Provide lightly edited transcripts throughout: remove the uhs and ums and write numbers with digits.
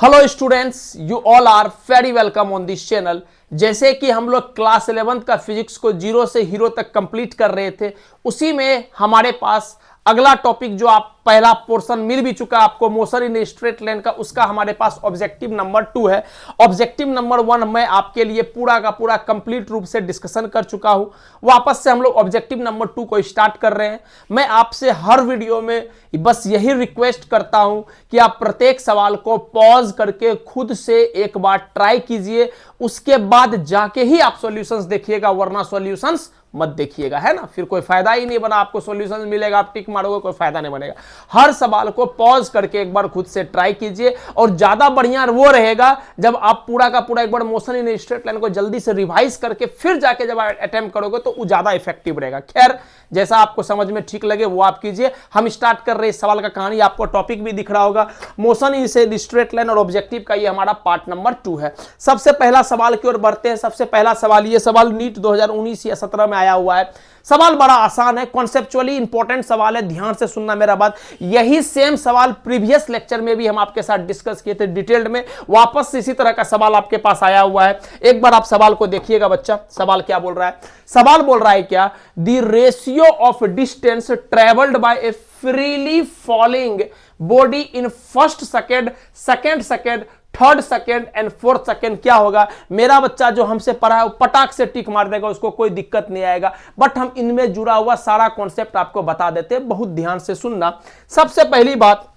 Hello students, you all are very welcome on this channel. जैसे कि हम लोग क्लास 11th का फिजिक्स को जीरो से हीरो तक कंप्लीट कर रहे थे, उसी में हमारे पास अगला टॉपिक जो आप पहला पोर्शन मिल भी चुका आपको मोशन इन स्ट्रेट लाइन का, उसका हमारे पास ऑब्जेक्टिव नंबर 2 है। ऑब्जेक्टिव नंबर 1 मैं आपके लिए पूरा का पूरा कंप्लीट रूप से डिस्कशन कर चुका हूं। वापस से हम लोग ऑब्जेक्टिव नंबर 2 को स्टार्ट कर रहे हैं। मैं आपसे हर वीडियो में बस यही रिक्वेस्ट करता हूं कि आप प्रत्येक सवाल को पॉज करके खुद से एक बार ट्राई कीजिए, उसके बाद जाके ही आप सॉल्यूशंस देखिएगा, वरना सॉल्यूशंस मत देखिएगा, है ना। फिर कोई फायदा ही नहीं बना, आपको सॉल्यूशन मिलेगा, आप टिक मारोगे, कोई फायदा नहीं बनेगा। हर सवाल को पॉज करके एक बार खुद से ट्राई कीजिए, और ज्यादा बढ़िया वो रहेगा जब आप पूरा का पूरा एक बार मोशन इन स्ट्रेट लाइन को जल्दी से रिवाइज करके फिर जाके जब अटेम्प्ट करोगे तो वो ज्यादा इफेक्टिव रहेगा। खैर, जैसा आपको समझ में ठीक लगे वो आप कीजिए। हम स्टार्ट कर रहे हैं इस सवाल का कहानी। आपको टॉपिक भी दिख रहा होगा, मोशन इन स्ट्रेट लाइन और ऑब्जेक्टिव का ये हमारा पार्ट नंबर 2 है। सबसे पहला सवाल की ओर बढ़ते हैं। सबसे पहला सवाल, ये सवाल नीट 2019 या 17 में आया हुआ है। सवाल बड़ा आसान है, कॉन्सेप्चुअली इंपॉर्टेंट सवाल है, ध्यान से सुनना मेरा बात। यही सेम सवाल प्रीवियस लेक्चर में भी हम आपके साथ डिस्कस किए थे डिटेल्ड में। वापस से इसी तरह का सवाल आपके पास आया हुआ है। एक बार आप सवाल को देखिएगा बच्चा। सवाल क्या बोल रहा है? सवाल बोल रहा है क्या, the ratio of distance travelled by A freely falling body in first second, second second, third second and fourth second क्या होगा? मेरा बच्चा जो हमसे पढ़ा है वो पटाख से टिक मार देगा, उसको कोई दिक्कत नहीं आएगा। बट हम इनमें जुड़ा हुआ सारा कॉन्सेप्ट आपको बता देते हैं, बहुत ध्यान से सुनना। सबसे पहली बात,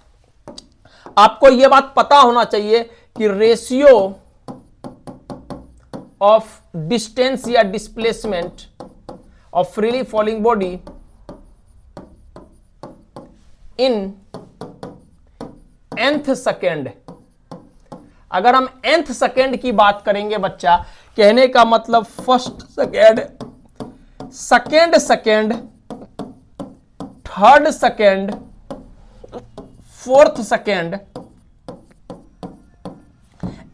आपको यह बात पता होना चाहिए कि रेशियो ऑफ डिस्टेंस या displacement of freely falling body in nth second. अगर हम nth सेकेंड की बात करेंगे बच्चा, कहने का मतलब first second, second second, third second, fourth second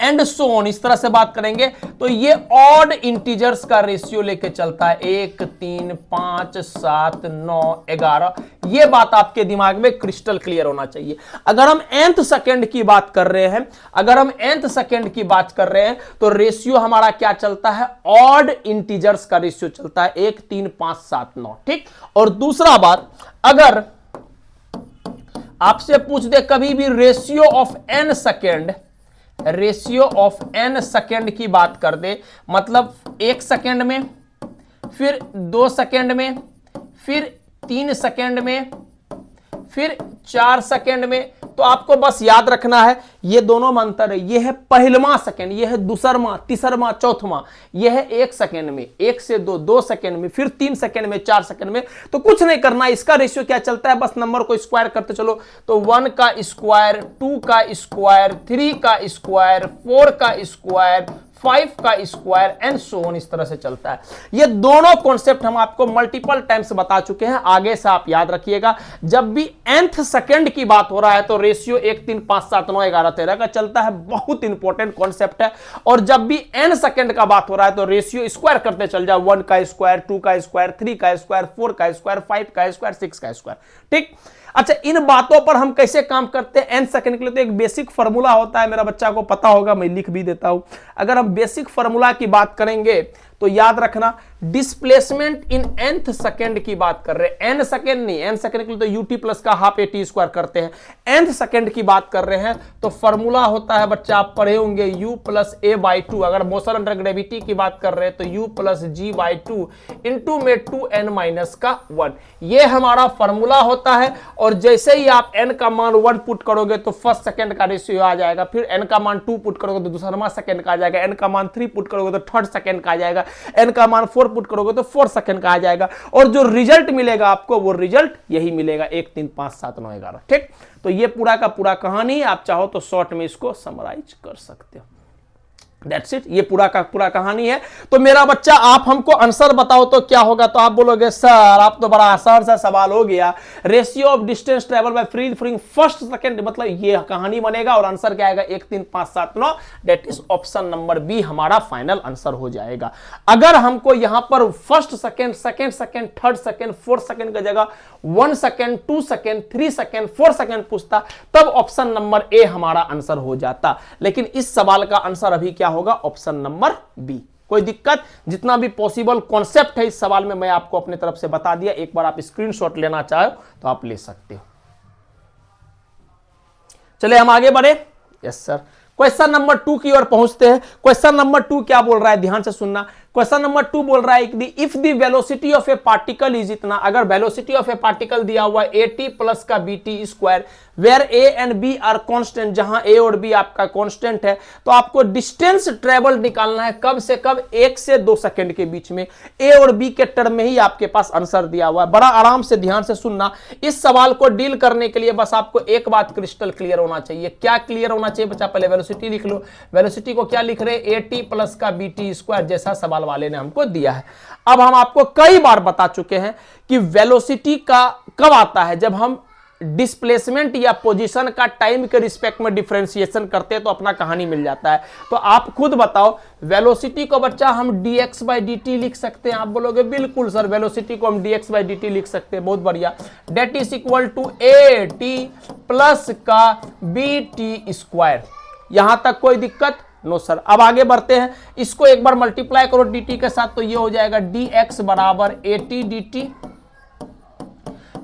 and so on, इस तरह से बात करेंगे तो ये ऑड इंटीजर्स का रेशियो लेके चलता है। 1, 3, 5, 7, 9, 11। ये बात आपके दिमाग में क्रिस्टल क्लियर होना चाहिए। अगर हम nth सेकेंड की बात कर रहे हैं, अगर हम nth सेकेंड की बात कर रहे हैं तो रेशियो हमारा क्या चलता है? ऑड इंटीजर्स का रेशियो चलता है। 1, 3, 5, 7, 9, ठीक। और दूसरा बात, अगर आपसे पूछ दे कभी भी ratio of n second, ratio of n second की बात कर दे, मतलब 1 सेकेंड में, फिर 2 सेकेंड में, फिर 3 सेकेंड में, फिर 4 सेकेंड में, तो आपको बस याद रखना है ये दोनों में अंतर है। ये है पहलवा सेकेंड, ये है दूसरमा, तीसरमा, चौथमा। ये है 1 सेकेंड में, 1 से 2, 2 सेकेंड में, फिर 3 सेकेंड में, 4 सेकेंड में। तो कुछ नहीं करना, इसका रेशियो क्या चलता है, बस नंबर को स्क्वायर करते चलो। तो 1 का स्क्वायर, 2 का स्क्वायर, 3 का स्क्वायर, 4 का स्क्वायर, 5 का स्क्वायर एंड सो ऑन, इस तरह से चलता है। ये दोनों कॉन्सेप्ट हम आपको मल्टीपल टाइम्स बता चुके हैं, आगे से आप याद रखिएगा। जब भी nth सेकेंड की बात हो रहा है तो रेशियो 1, 3, 5, 7, 9, 11, 13 का चलता है। बहुत इंपॉर्टेंट कॉन्सेप्ट है। और जब भी n सेकेंड का बात हो रहा है तो रेशियो स्क्वायर करते चल जाओ। 1 का स्क्वायर, 2 का स्क्वायर, 3 का स्क्वायर, 4 का स्क्वायर, 5 का स्क्वायर, 6 का स्क्वायर, ठीक। अच्छा, इन बातों पर हम कैसे काम करते हैं n सेकंड के लिए? तो एक बेसिक फार्मूला होता है, मेरा बच्चा को पता होगा, मैं लिख भी देता हूं। अगर हम बेसिक फार्मूला की बात करेंगे तो याद रखना, डिस्प्लेसमेंट इन nth सेकेंड की बात कर रहे हैं, n सेकेंड नहीं, n सेकेंड के लिए तो ut प्लस का हाफ at स्क्वायर करते हैं। nth सेकेंड की बात कर रहे हैं तो फॉर्मूला होता है बच्चा, आप पढ़े होंगे, u प्लस a बाई 2। अगर मोशन अंडर ग्रेविटी की बात कर रहे हैं तो u plus g by 2 into में 2n माइनस का 1, ये हमारा फॉर्मूला होता है। और जैसे ही आप n का मान 1 पुट करोगे तो फर्स्ट सेकेंड का रेशियो आ जाएगा, फिर n का मान 2 पुट करोगे तो दूसरा सेकेंड का आ जाएगा, n का मान 3 पुट करोगे तो थर्ड सेकेंड का आ जाएगा, n का मान 4 पुट करोगे तो 4 सेकंड का आ जाएगा। और जो रिजल्ट मिलेगा आपको वो रिजल्ट यही मिलेगा, 1, 3, 5, 7, 9, 11, ठीक। तो ये पूरा का पूरा कहानी, आप चाहो तो शॉर्ट में इसको समराइज कर सकते हो। That's it, ये पूरा का पूरा कहानी है। तो मेरा बच्चा आप हमको आंसर बताओ तो क्या होगा, तो आप बोलोगे सर आप तो बड़ा आसान सा सवाल हो गया, ratio of distance travel by free flowing first second, मतलब ये कहानी बनेगा और आंसर क्या आएगा 1 3 5 7 9, that is option number B हमारा फाइनल आंसर हो जाएगा। अगर हमको यहां पर first second, second second, third second, fourth second की जगह 1 सेकंड, 2 सेकंड, 3 सेकंड, 4 सेकंड पूछता तब ऑप्शन नंबर ए हमारा आंसर हो जाता, लेकिन इस सवाल का आंसर अभी क्या होगा, ऑप्शन नंबर बी। कोई दिक्कत, जितना भी पॉसिबल कॉन्सेप्ट है इस सवाल में मैं आपको अपने तरफ से बता दिया, एक बार आप स्क्रीनशॉट लेना चाहो तो आप ले सकते हो। चलिए हम आगे बढ़े। यस सर, क्वेश्चन नंबर 2 की ओर पहुंचते हैं। क्वेश्चन नंबर 2 क्या बोल रहा है, ध्यान से सुनना। क्वेश्चन नंबर 2 बोल रहा है if the velocity of A particle is इतना, अगर वेलोसिटी ऑफ ए पार्टिकल दिया हुआ है at प्लस का bt square, where a and b are constant, जहां a और b आपका कांस्टेंट है, तो आपको डिस्टेंस ट्रेवल निकालना है कब से कब, 1 से 2 सेकंड के बीच में। a और b के टर्म में ही आपके पास आंसर दिया हुआ है। बड़ा आराम से ध्यान से सुनना, इस सवाल को डील करने के लिए बस आपको एक बात क्रिस्टल क्लियर होना चाहिए। क्या क्लियर होना चाहिए बच्चा, पहले वेलोसिटी लिख लो। वेलोसिटी को क्या लिख रहे हैं, at प्लस का bt स्क्वायर, जैसा सवाल वाले ने हमको दिया है। अब हम आपको कई बार बता चुके हैं कि वेलोसिटी का कब आता है, जब हम डिस्प्लेसमेंट या पोजीशन का टाइम के रिस्पेक्ट में डिफरेंशिएशन करते हैं तो अपना कहानी मिल जाता है। तो आप खुद बताओ, वेलोसिटी को बच्चा हम dx बाई dt लिख सकते हैं, आप बोलोगे बिल्कुल सर वेलोसिटी को हम dx बाई dt लिख सकते हैं, बहुत बढ़िया। That is equal to at plus का bt स्क्वायर, यहां तक कोई दिक्कत नो सर। अब आगे बढ़ते हैं, इसको एक बार मल्टीप्लाई करो dt के साथ तो ये हो जाएगा dx बराबर at dt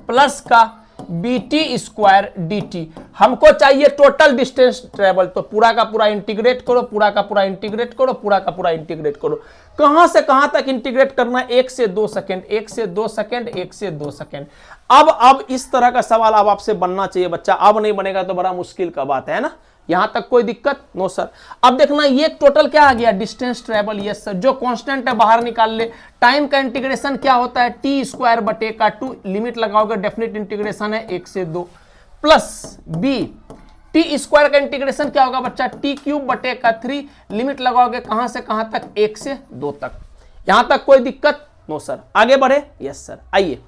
प्लस का bt स्क्वायर dt। हमको चाहिए टोटल डिस्टेंस ट्रेवल, तो पूरा का पूरा इंटीग्रेट करो, पूरा का पूरा इंटीग्रेट करो, पूरा का पूरा इंटीग्रेट करो। कहां से कहां तक इंटीग्रेट करना है, 1 से 2 सेकंड, 1 से 2 सेकंड, 1 से 2 सेकंड। अब इस तरह का सवाल अब आपसे बनना चाहिए बच्चा, अब नहीं बनेगा तो बड़ा मुश्किल का बात है ना। यहां तक कोई दिक्कत नो सर। अब देखना ये टोटल क्या आ गया, डिस्टेंस ट्रेवल, यस सर। जो कांस्टेंट है बाहर निकाल ले। टाइम का इंटीग्रेशन क्या होता है, टी स्क्वायर बटे का 2, लिमिट लगाओगे डेफिनेट इंटीग्रेशन है 1 से 2, प्लस बी टी स्क्वायर का इंटीग्रेशन क्या होगा बच्चा, टी क्यूब बटे का 3, लिमिट लगाओगे कहां से कहां तक, 1 से 2 तक। यहां तक कोई दिक्कत नो सर। आगे बढ़े, यस सर। आइए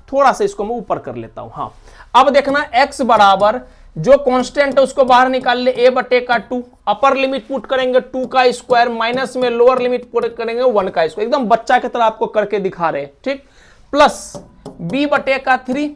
थोड़ा सा इसको मैं ऊपर कर लेता हूं। हाँ, अब देखना x बराबर जो कांस्टेंट है उसको बाहर निकाल ले, a बटे का 2, अपर लिमिट पुट करेंगे 2 का स्क्वायर, माइनस में लोअर लिमिट पुट करेंगे 1 का स्क्वायर, एकदम बच्चा की तरह आपको करके दिखा रहे हैं, ठीक। प्लस b बटे का 3,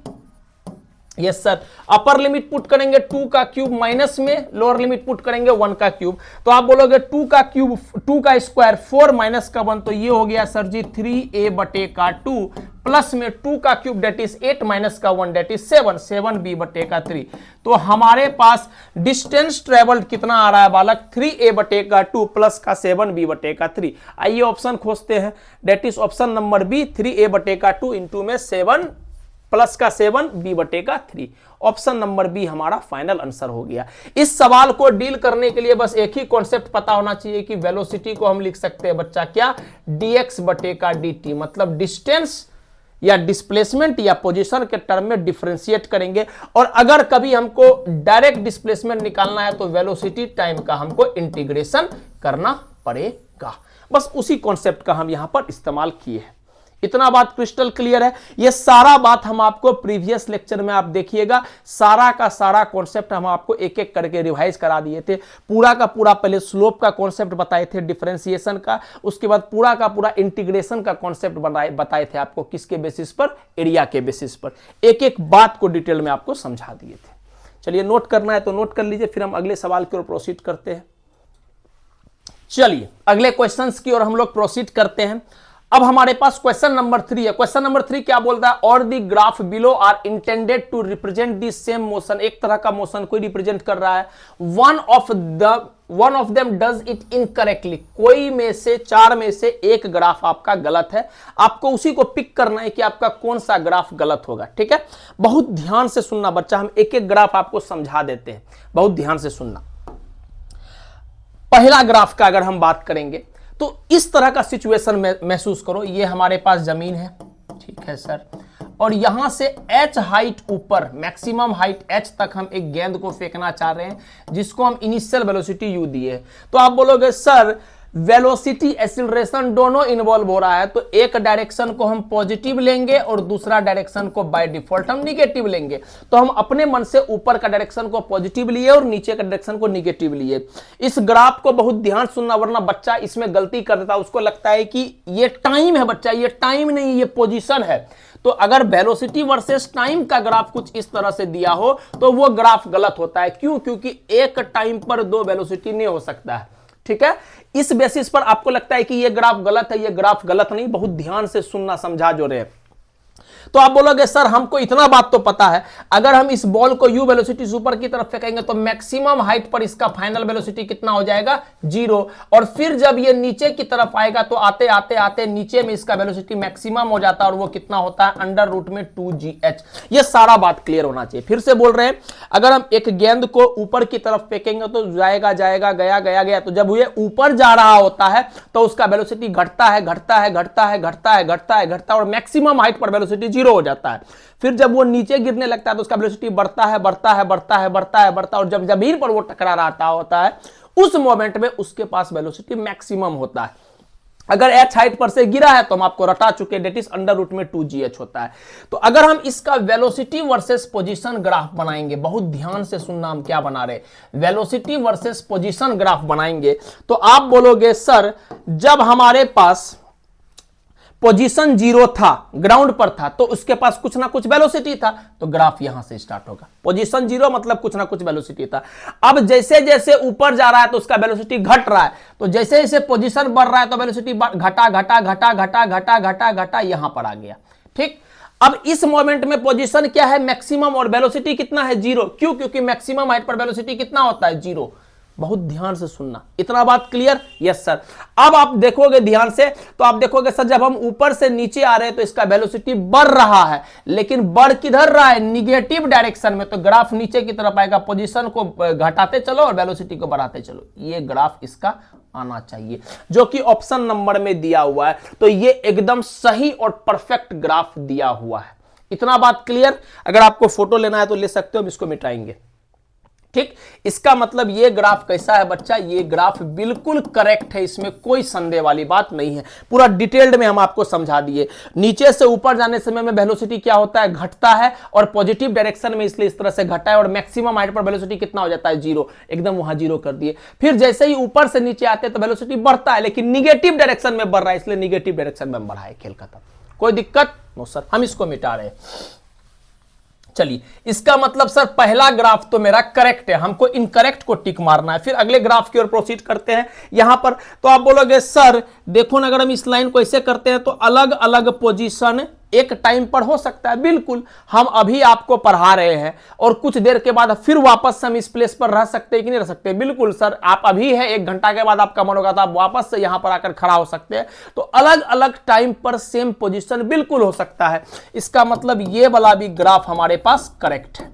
yes sir. Upper limit put करेंगे 2 का क्यूब, माइनस में लोअर लिमिट पुट करेंगे 1 का क्यूब, तो आप बोलोगे 2 का क्यूब 2 का स्क्वायर 4 माइनस का 1, तो ये हो गया सर जी 3a बटे का 2 प्लस में 2 का क्यूब डेट इज 8 माइनस का 1 डेट इज 7, 7b बटे का 3। तो हमारे पास डिस्टेंस ट्रेवल्ड कितना आ रहा है बालक, 3a बटे का 2 प्लस का 7b बटे का 3। आइए ऑप्शन खोजते हैं, that is option number B, 3a बटे का 2 इंटू में 7 प्लस का 7 b बटे का 3। ऑप्शन नंबर बी हमारा फाइनल आंसर हो गया। इस सवाल को डील करने के लिए बस एक ही कॉन्सेप्ट पता होना चाहिए कि वेलोसिटी को हम लिख सकते हैं बच्चा क्या, dx बटे का dt, मतलब डिस्टेंस या डिस्प्लेसमेंट या पोजीशन के टर्म में डिफरेंशिएट करेंगे। और अगर कभी हमको डायरेक्ट डिस्प्लेसमेंट निकालना है तो वेलोसिटी टाइम का हमको इंटीग्रेशन करना पड़ेगा। बस उसी कॉन्सेप्ट का हम यहां पर इस्तेमाल किए हैं। इतना बात क्रिस्टल क्लियर है। ये सारा बात हम आपको प्रीवियस लेक्चर में आप देखिएगा, सारा का सारा कॉन्सेप्ट हम आपको एक एक करके रिवाइज करा दिए थे। पूरा का पूरा पहले स्लोप का कॉन्सेप्ट बताए थे, डिफरेंशिएशन का, उसके बाद पूरा का पूरा इंटीग्रेशन का कॉन्सेप्ट बताए थे आपको, किसके बेसिस पर, एरिया के बेसिस पर। एक एक बात को डिटेल में आपको समझा दिए थे। चलिए नोट करना है तो नोट कर लीजिए, फिर हम अगले सवाल की ओर प्रोसीड करते हैं। चलिए अगले क्वेश्चंस की ओर हम लोग प्रोसीड करते हैं। अब हमारे पास क्वेश्चन नंबर 3 है। क्वेश्चन नंबर 3 क्या बोलता है, और the graph below are intended to represent the same motion, एक तरह का मोशन कोई रिप्रेजेंट कर रहा है। One of them does it incorrectly, कोई में से 4 में से एक ग्राफ आपका गलत है। आपको उसी को पिक करना है कि आपका कौन सा ग्राफ गलत होगा, ठीक है। बहुत ध्यान से सुनना बच्चा, हम एक एक ग्राफ आपको समझा देते हैं, बहुत ध्यान से सुनना। पहला ग्राफ का अगर हम बात करेंगे तो इस तरह का सिचुएशन में महसूस करो, ये हमारे पास जमीन है, ठीक है सर, और यहां से h हाइट ऊपर, मैक्सिमम हाइट h तक हम एक गेंद को फेंकना चाह रहे हैं, जिसको हम इनिशियल वेलोसिटी u दिए। तो आप बोलोगे सर वेलोसिटी एक्सीलरेशन दोनों इन्वॉल्व हो रहा है, तो एक डायरेक्शन को हम पॉजिटिव लेंगे और दूसरा डायरेक्शन को बाय डिफॉल्ट हम निगेटिव लेंगे। तो हम अपने मन से ऊपर का डायरेक्शन को पॉजिटिव लिए और नीचे का डायरेक्शन को निगेटिव लिए। इस ग्राफ को बहुत ध्यान सुनना, वरना बच्चा इसमें गलती कर देता है, उसको लगता है कि ये टाइम है। बच्चा ये टाइम नहीं, ये पोजीशन है। तो अगर वेलोसिटी वर्सेस टाइम का ग्राफ कुछ इस तरह से दिया हो तो वो ग्राफ गलत होता है। क्यों? क्योंकि एक टाइम पर दो वेलोसिटी नहीं हो सकता है। ठीक है, इस बेसिस पर आपको लगता है कि ये ग्राफ गलत है, ये ग्राफ गलत नहीं। बहुत ध्यान से सुनना, समझा जो रहे। तो आप बोलोगे सर हमको इतना बात तो पता है, अगर हम इस बॉल को u वेलोसिटी से ऊपर की तरफ फेंकेंगे तो मैक्सिमम हाइट पर इसका फाइनल वेलोसिटी कितना हो जाएगा? 0। और फिर जब ये नीचे की तरफ आएगा तो आते आते आते नीचे में इसका वेलोसिटी मैक्सिमम हो जाता है, और वो कितना होता है? अंडर रूट में 2gh। ये सारा बात क्लियर होना चाहिए। फिर से बोल रहे हैं, अगर हम एक गेंद को ऊपर की तरफ फेंकेंगे तो जाएगा जाएगा गया गया गया, तो जब ये ऊपर जा रहा होता है तो उसका वेलोसिटी घटता है घटता है घटता है घटता है घटता है घटता है, और मैक्सिमम हाइट पर वेलोसिटी 0 हो जाता है। फिर जब वो नीचे गिरने लगता है तो उसका वेलोसिटी बढ़ता है बढ़ता है बढ़ता है बढ़ता है बढ़ता है, और जब जमीन पर वो टकरा रहा होता है उस मोमेंट में उसके पास वेलोसिटी मैक्सिमम होता है। अगर h हाइट पर से गिरा है तो हम आपको रटा चुके, डेट इज अंडर रूट में 2gh होता है। तो अगर हम इसका वेलोसिटी वर्सेस पोजीशन ग्राफ बनाएंगे, बहुत ध्यान से सुनना, हम क्या बना रहे, वेलोसिटी वर्सेस पोजीशन ग्राफ बनाएंगे, तो आप बोलोगे सर जब हमारे पास पोजीशन 0 था, ग्राउंड पर था, तो उसके पास कुछ ना कुछ वेलोसिटी था, तो ग्राफ यहां से स्टार्ट होगा। पोजीशन 0 मतलब कुछ ना कुछ वेलोसिटी था। अब जैसे जैसे ऊपर जा रहा है तो उसका वेलोसिटी घट रहा है, तो जैसे जैसे पोजीशन बढ़ रहा है तो वेलोसिटी घटा घटा घटा घटा घटा घटा घटा यहां पर आ गया। ठीक, अब इस मोमेंट में पोजीशन क्या है? मैक्सिमम, और वेलोसिटी कितना है? 0। क्यों? क्योंकि मैक्सिमम हाइट पर वेलोसिटी कितना होता है? 0। बहुत ध्यान से सुनना, इतना बात क्लियर? Yes sir. अब आप देखोगे ध्यान से तो आप देखोगे सर जब हम ऊपर से नीचे आ रहे हैं तो इसका वेलोसिटी बढ़ रहा है, लेकिन बढ़ किधर रहा है? निगेटिव डायरेक्शन में। तो ग्राफ नीचे की तरफ आएगा, पोजीशन को घटाते चलो और वेलोसिटी को बढ़ाते चलो। ये ग्राफ इसका आना चाहिए, जो कि ऑप्शन नंबर में दिया हुआ है। तो ये एकदम सही और परफेक्ट ग्राफ दिया हुआ है। इतना बात क्लियर? अगर आपको फोटो लेना है तो ले सकते हो, हम इसको मिटाएंगे। ठीक, इसका मतलब ये ग्राफ कैसा है बच्चा? ये ग्राफ बिल्कुल करेक्ट है, इसमें कोई संदेह वाली बात नहीं है। पूरा डिटेल्ड में हम आपको समझा दिए। नीचे से ऊपर जाने समय में वेलोसिटी क्या होता है? घटता है, और पॉजिटिव डायरेक्शन में इसलिए इस तरह से घटा है, और मैक्सिमम हाइट पर वेलोसिटी कितना हो जाता है? 0। एकदम वहां 0 कर दिए। फिर जैसे ही ऊपर से नीचे आते हैं तो वेलोसिटी बढ़ता है, लेकिन निगेटिव डायरेक्शन में बढ़ रहा है, इसलिए निगेटिव डायरेक्शन में बढ़ा है। खेल खत्म, कोई दिक्कत? नो सर, हम इसको मिटा रहे हैं। चलिए, इसका मतलब सर पहला ग्राफ तो मेरा करेक्ट है, हमको इनकरेक्ट को टिक मारना है। फिर अगले ग्राफ की ओर प्रोसीड करते हैं। यहां पर तो आप बोलोगे सर देखो ना, अगर हम इस लाइन को ऐसे करते हैं तो अलग अलग पोजीशन एक टाइम पर हो सकता है। बिल्कुल, हम अभी आपको पढ़ा रहे हैं और कुछ देर के बाद फिर वापस हम इस प्लेस पर रह सकते हैं कि नहीं रह सकते? बिल्कुल सर, आप अभी है, 1 घंटा के बाद आपका मन होगा तो आप वापस से यहां पर आकर खड़ा हो सकते हैं। तो अलग अलग टाइम पर सेम पोजीशन बिल्कुल हो सकता है। इसका मतलब ये वाला भी ग्राफ हमारे पास करेक्ट है।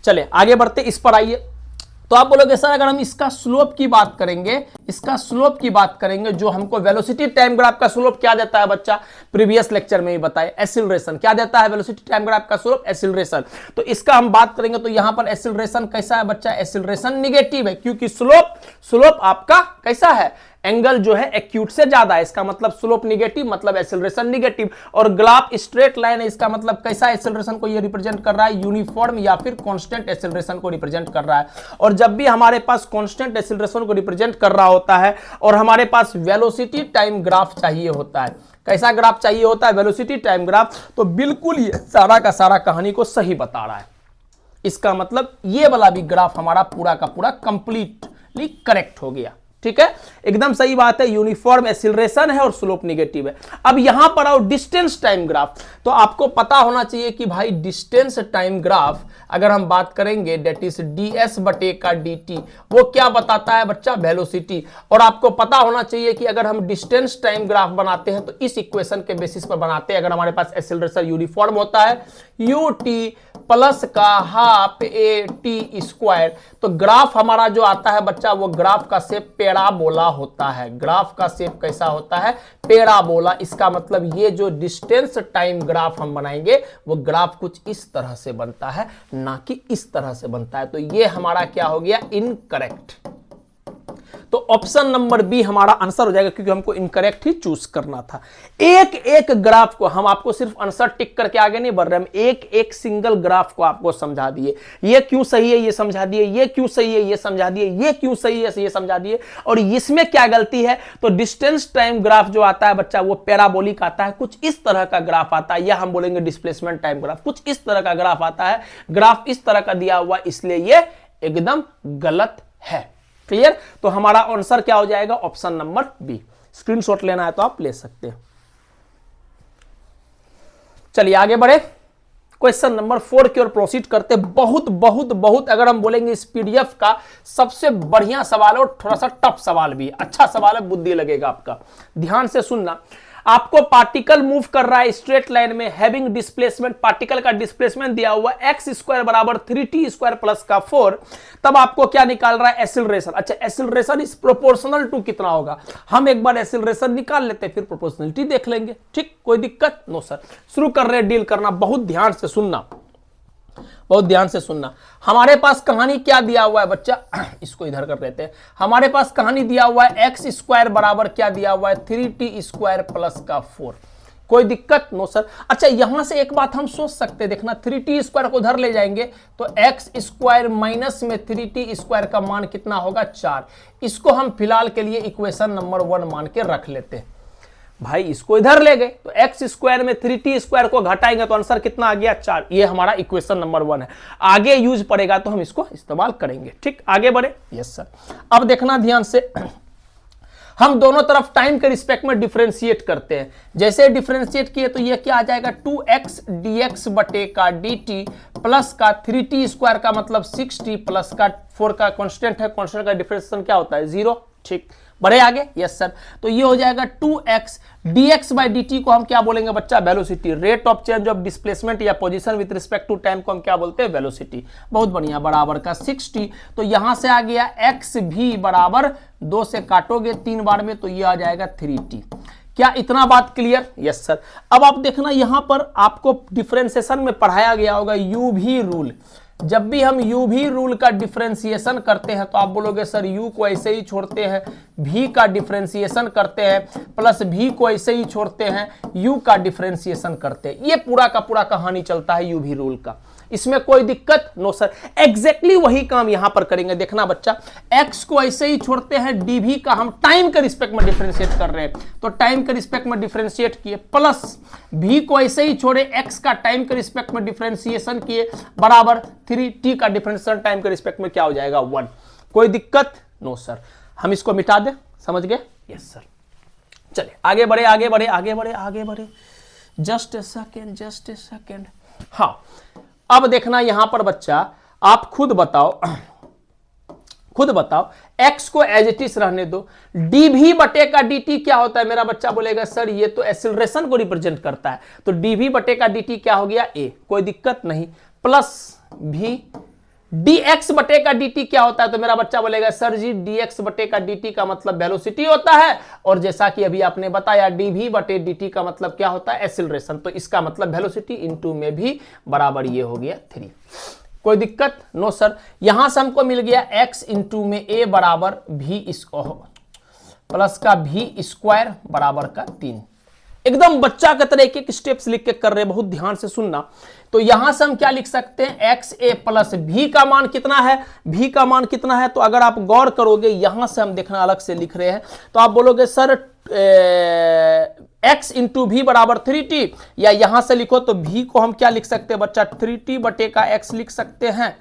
चले आगे बढ़ते, इस पर आइए। तो आप बोलोगे सर अगर हम इसका स्लोप की बात करेंगे, इसका स्लोप की बात करेंगे, जो हमको वेलोसिटी टाइम ग्राफ का स्लोप क्या देता है बच्चा? प्रीवियस लेक्चर में ही बताए, एक्सीलरेशन। क्या देता है वेलोसिटी टाइम ग्राफ का स्लोप? एक्सीलरेशन। तो इसका हम बात करेंगे तो यहां पर एक्सीलरेशन कैसा है बच्चा? एक्सीलरेशन निगेटिव है, क्योंकि स्लोप आपका कैसा है? एंगल जो है एक्यूट से ज्यादा है। इसका मतलब स्लोप निगेटिव, मतलब एक्सीलरेशन निगेटिव। और ग्राफ स्ट्रेट लाइन है, इसका मतलब कैसा एक्सीलरेशन को ये रिप्रेजेंट कर रहा है? यूनिफॉर्म या फिर कांस्टेंट एक्सीलरेशन को रिप्रेजेंट कर रहा है। और जब भी हमारे पास कांस्टेंट एक्सीलरेशन को रिप्रेजेंट कर रहा होता है और हमारे पास वेलोसिटी टाइम ग्राफ चाहिए होता है, कैसा ग्राफ चाहिए होता है? Velocity time graph. तो बिल्कुल ये सारा का सारा कहानी को सही बता रहा है। इसका मतलब ये वाला भी ग्राफ हमारा पूरा का पूरा कंप्लीटली करेक्ट हो गया। ठीक है, एकदम सही बात है। यूनिफॉर्म एक्सीलरेशन है और स्लोप निगेटिव है। अब यहां पर आओ डिस्टेंस टाइम ग्राफ। तो आपको पता होना चाहिए कि भाई डिस्टेंस टाइम ग्राफ अगर हम बात करेंगे डेट इज ds बटे का dt, वो क्या बताता है बच्चा? वेलोसिटी। और आपको पता होना चाहिए कि अगर हम डिस्टेंस टाइम ग्राफ बनाते हैं तो इस इक्वेशन के बेसिस पर बनाते हैं। अगर हमारे पास एक्सीलरेशन यूनिफॉर्म होता है ut प्लस का हाफ a t स्क्वायर, तो ग्राफ हमारा जो आता है बच्चा वो ग्राफ का शेप पेड़ पैराबोला होता है। ग्राफ का शेप कैसा होता है? पैराबोला। इसका मतलब ये जो डिस्टेंस टाइम ग्राफ हम बनाएंगे वो ग्राफ कुछ इस तरह से बनता है, ना कि इस तरह से बनता है। तो ये हमारा क्या हो गया? इनकरेक्ट। तो ऑप्शन नंबर बी हमारा आंसर हो जाएगा, क्योंकि हमको इनकरेक्ट ही चूज करना था। एक एक ग्राफ को हम आपको सिर्फ आंसर टिक करके आगे नहीं बढ़ रहे, हम एक एक सिंगल ग्राफ को आपको समझा दिए। ये क्यों सही है ये समझा दिए, ये क्यों सही है ये समझा दिए, ये क्यों सही है ये समझा दिए, और इसमें क्या गलती है। तो डिस्टेंस टाइम ग्राफ जो आता है बच्चा वो पैराबोलिक आता है, कुछ इस तरह का ग्राफ आता है, या हम बोलेंगे डिस्प्लेसमेंट टाइम ग्राफ, कुछ इस तरह का ग्राफ आता है। ग्राफ इस तरह का दिया हुआ, इसलिए ये एकदम गलत है। क्लियर? तो हमारा आंसर क्या हो जाएगा? Option number B. स्क्रीनशॉट लेना है तो आप ले सकते हैं। चलिए आगे बढ़े, क्वेश्चन नंबर 4 की ओर प्रोसीड करते। बहुत बहुत बहुत अगर हम बोलेंगे इस पीडीएफ का सबसे बढ़िया सवाल है, और थोड़ा सा टफ सवाल भी, अच्छा सवाल है, बुद्धि लगेगा आपका। ध्यान से सुनना। आपको पार्टिकल मूव कर रहा है स्ट्रेट लाइन में, हैविंग डिस्प्लेसमेंट, पार्टिकल का डिस्प्लेसमेंट दिया हुआ एक्स स्क्वायर बराबर 3t स्क्वायर प्लस का 4। तब आपको क्या निकाल रहा है? एक्सीलरेशन। अच्छा, एक्सीलरेशन इज प्रोपोर्शनल टू कितना होगा? हम एक बार एक्सीलरेशन निकाल लेते हैं, फिर प्रोपोर्शनलिटी देख लेंगे। ठीक, कोई दिक्कत? No sir. शुरू कर रहे हैं डील करना। बहुत ध्यान से सुनना, बहुत ध्यान से सुनना। हमारे पास कहानी क्या दिया हुआ है बच्चा? इसको इधर कर लेते हैं। हमारे पास कहानी दिया हुआ है एक्स स्क्वायर बराबर क्या दिया हुआ है? 3t स्क्वायर प्लस का 4। कोई दिक्कत? No sir. अच्छा, यहां से एक बात हम सोच सकते हैं, देखना 3t स्क्वायर को उधर ले जाएंगे तो एक्स स्क्वायर माइनस में 3t स्क्वायर का मान कितना होगा? 4। इसको हम फिलहाल के लिए इक्वेशन नंबर 1 मान के रख लेते हैं। भाई इसको इधर ले गए तो एक्स स्क्वायर में 3t स्क्वायर को घटाएंगे तो आंसर कितना आ गया? 4। ये हमारा इक्वेशन नंबर 1 है। आगे यूज पड़ेगा तो हम इसको इस्तेमाल करेंगे। ठीक, आगे बढ़े। Yes sir. अब देखना ध्यान से, हम दोनों तरफ टाइम के रिस्पेक्ट में डिफरेंशिएट करते हैं। जैसे डिफरेंशिएट किए तो ये क्या आ जाएगा? 2x dx बटे का dt प्लस का 3t स्क्वायर का मतलब 6t प्लस का 4 का कांस्टेंट है, कांस्टेंट का डिफरेंशिएशन क्या होता है? 0। ठीक, बढ़े आगे। Yes sir. तो ये हो जाएगा 2x dx बाई dt को हम क्या बोलेंगे बच्चा? Velocity. Rate of change of displacement या position with respect to time को हम क्या बोलते हैं? वेलोसिटी। बहुत बढ़िया, बराबर का 6t। तो यहां से आ गया x भी बराबर 2 से काटोगे 3 बार में तो ये आ जाएगा 3t। क्या इतना बात क्लियर? Yes sir. अब आप देखना यहां पर आपको डिफरेंशिएशन में पढ़ाया गया होगा UV रूल। जब भी हम UV रूल का डिफरेंशिएशन करते हैं तो आप बोलोगे सर U को ऐसे ही छोड़ते हैं, V का डिफरेंशिएशन करते हैं, प्लस V को ऐसे ही छोड़ते हैं, U का डिफरेंशिएशन करते हैं। ये पूरा का पूरा कहानी चलता है UV रूल का। इसमें कोई दिक्कत? No sir. एग्जैक्टली वही काम यहां पर करेंगे। देखना बच्चा, x को ऐसे ही छोड़ते हैं, dv का हम टाइम के रिस्पेक्ट में डिफरेंशिएट कर रहे हैं तो टाइम के रिस्पेक्ट में डिफरेंशिएट किए, प्लस v को ऐसे ही छोड़े, x का टाइम के रिस्पेक्ट में डिफरेंशिएशन किए, बराबर 3t का डिफरेंशिएशन टाइम के रिस्पेक्ट में क्या हो जाएगा? 1। कोई दिक्कत? No sir. हम इसको मिटा दें, समझ गए? Yes sir. चलिए आगे बढ़े, आगे बढ़े, आगे बढ़े, आगे बढ़े। Just a second, just a second. हाँ, अब देखना यहां पर बच्चा, आप खुद बताओ, खुद बताओ, x को एज इट इज रहने दो। dv बटे का dt क्या होता है? मेरा बच्चा बोलेगा सर ये तो एक्सीलरेशन को रिप्रेजेंट करता है, तो dv बटे का dt क्या हो गया? a। कोई दिक्कत नहीं। प्लस v dx बटे का dt क्या होता है? तो मेरा बच्चा बोलेगा सर जी dx बटे का dt का मतलब वेलोसिटी होता है, और जैसा कि अभी आपने बताया dv बटे dt का मतलब क्या होता है? एक्सीलरेशन। तो इसका मतलब वेलोसिटी इनटू में भी बराबर ये हो गया 3। कोई दिक्कत? No sir. यहां से हमको मिल गया x इंटू में a बराबर v प्लस का v स्क्वायर बराबर का 3। एकदम बच्चा की तरह एक एक स्टेप्स लिख के कर रहे हैं, बहुत ध्यान से सुनना। तो यहां से हम क्या लिख सकते हैं? XA प्लस V का मान कितना है? V का मान कितना है? तो अगर आप गौर करोगे यहां से हम देखना अलग से लिख रहे हैं तो आप बोलोगे सर x इंटू v बराबर 3t, या यहां से लिखो तो v को हम क्या लिख सकते हैं बच्चा? 3t बटे का x लिख सकते हैं।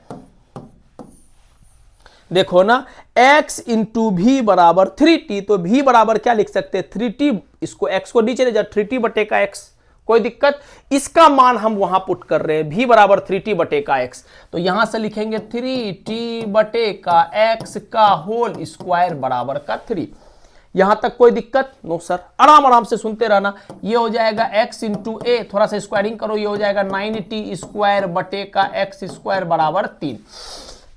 देखो ना, x इंटू वी बराबर 3t, तो v बराबर क्या लिख सकते हैं? 3t। इसको x को नीचे ले जा, 3t बटे का x। कोई दिक्कत? इसका मान हम वहां पुट कर रहे हैं, v बराबर 3t बटे का x। तो यहां से लिखेंगे 3t बटे का x का होल स्क्वायर बराबर का 3। यहां तक कोई दिक्कत? No sir. आराम आराम से सुनते रहना। ये हो जाएगा x इंटू ए, थोड़ा सा स्क्वायरिंग करो, ये हो जाएगा 9t स्क्वायर बटे का x स्क्वायर बराबर 3।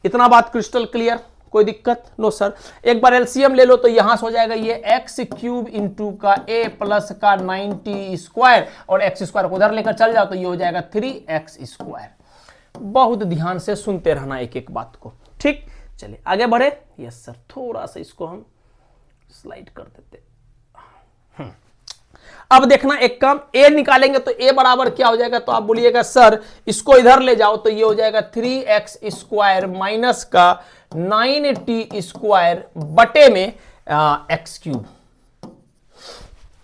इतना बात क्रिस्टल क्लियर? कोई दिक्कत? No sir. एक बार एलसीएम ले लो तो यहां से हो जाएगा ये एक्स क्यूब इंटू का ए प्लस का 90 स्क्वायर, और एक्स स्क्वायर को उधर लेकर चल जाओ तो ये हो जाएगा 3x स्क्वायर। बहुत ध्यान से सुनते रहना एक एक बात को, ठीक? चलिए आगे बढ़े। यस सर, थोड़ा सा इसको हम स्लाइड कर देते। अब देखना एक काम, a निकालेंगे तो a बराबर क्या हो जाएगा, तो आप बोलिएगा सर इसको इधर ले जाओ तो ये हो जाएगा 3x स्क्वायर माइनस का 9t स्क्वायर बटे में x क्यूब।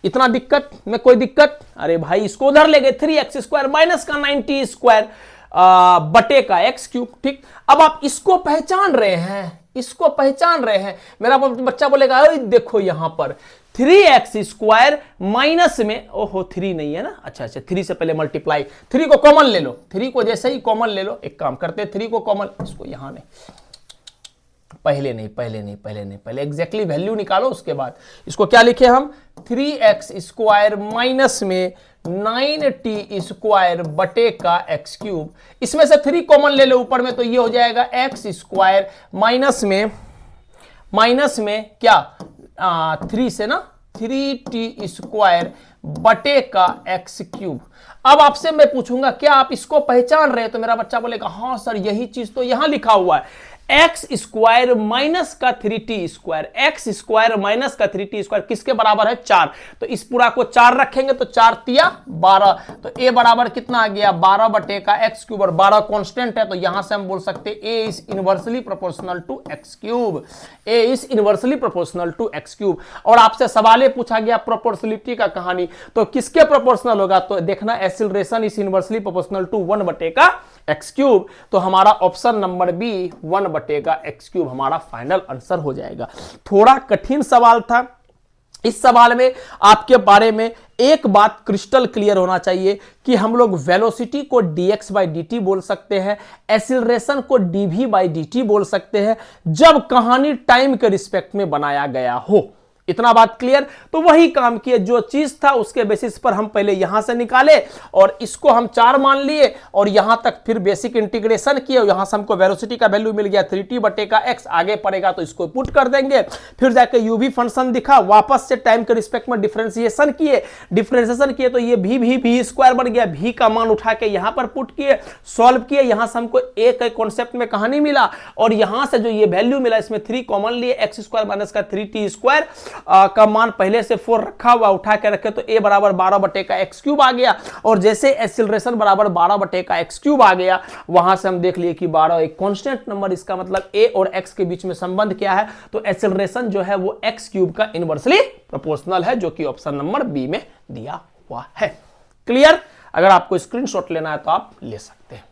इतना दिक्कत में कोई दिक्कत? अरे भाई इसको उधर ले गए, 3x स्क्वायर माइनस का 9t स्क्वायर बटे का x क्यूब, ठीक? अब आप इसको पहचान रहे हैं, इसको पहचान रहे हैं। मेरा बच्चा बोलेगा देखो यहां पर 3x स्क्वायर माइनस में, ओहो 3 नहीं है ना, अच्छा 3 से पहले मल्टीप्लाई, 3 को कॉमन ले लो, 3 को जैसे ही कॉमन ले लो, एक काम करते हैं 3 को कॉमन, इसको यहां नहीं, पहले एग्जैक्टली वैल्यू निकालो, उसके बाद इसको क्या लिखे हम, 3x स्क्वायर माइनस में 9t स्क्वायर बटे का x क्यूब। इसमें से 3 कॉमन ले लो ऊपर में तो ये हो जाएगा x स्क्वायर माइनस में क्या 3 से ना 3t स्क्वायर बटे का x क्यूब। अब आपसे मैं पूछूंगा क्या आप इसको पहचान रहे हैं, तो मेरा बच्चा बोलेगा हाँ सर यही चीज तो यहां लिखा हुआ है, एक्स स्क्वायर माइनस का 3t square, x square minus का 3t स्क्वायर किसके बराबर है, 4। तो इस पूरा को 4 रखेंगे तो 4 तिया 12, तो a बराबर कितना आ गया, 12 बटे का x क्यूब, और 12 कांस्टेंट है तो यहां से हम बोल सकते हैं a is inversely proportional to x cube, a is inversely proportional to x cube. और आपसे सवाल पूछा गया प्रोपोर्शनलिटी का कहानी, तो किसके प्रोपोर्शनल होगा, तो देखना acceleration is inversely proportional to 1 बटे का x क्यूब। तो हमारा ऑप्शन नंबर बी 1 बटे का x क्यूब हमारा फाइनल आंसर हो जाएगा। थोड़ा कठिन सवाल था, इस सवाल में आपके बारे में एक बात क्रिस्टल क्लियर होना चाहिए कि हम लोग वेलोसिटी को dx बाई dt बोल सकते हैं, एक्सीलरेशन को dv बाई dt बोल सकते हैं, जब कहानी टाइम के रिस्पेक्ट में बनाया गया हो। इतना बात क्लियर? तो वही काम किए, जो चीज था उसके बेसिस पर हम पहले यहां से निकाले और इसको हम 4 मान लिए और यहां तक फिर बेसिक इंटीग्रेशन किए, और यहां से हमको वेलोसिटी का वैल्यू मिल गया 3t बटे का x, आगे पड़ेगा तो इसको पुट कर देंगे, फिर जाके u भी फंक्शन दिखा, वापस से टाइम के रिस्पेक्ट में डिफरेंशिएशन किए तो ये v स्क्वायर बन गया, v का मान उठा के यहां पर पुट किए, सॉल्व किए, यहां से हमको एक कॉन्सेप्ट में कहानी मिला, और यहां से जो ये वैल्यू मिला इसमें 3 कॉमन लिए, x स्क्वायर माइनस का 3t स्क्वायर का मान पहले से 4 रखा हुआ, उठा के रखे तो a बराबर 12 बटे का x क्यूब आ गया, और जैसे एक्सीलरेशन बराबर 12 बटे का x क्यूब आ गया, वहां से हम देख लिए कि 12 एक कांस्टेंट नंबर, इसका मतलब a और x के बीच में संबंध क्या है, तो एक्सीलरेशन जो है वो x क्यूब का इनवर्सली प्रोपोर्शनल है, जो कि ऑप्शन नंबर बी में दिया हुआ है। क्लियर? अगर आपको स्क्रीनशॉट लेना है तो आप ले सकते हैं।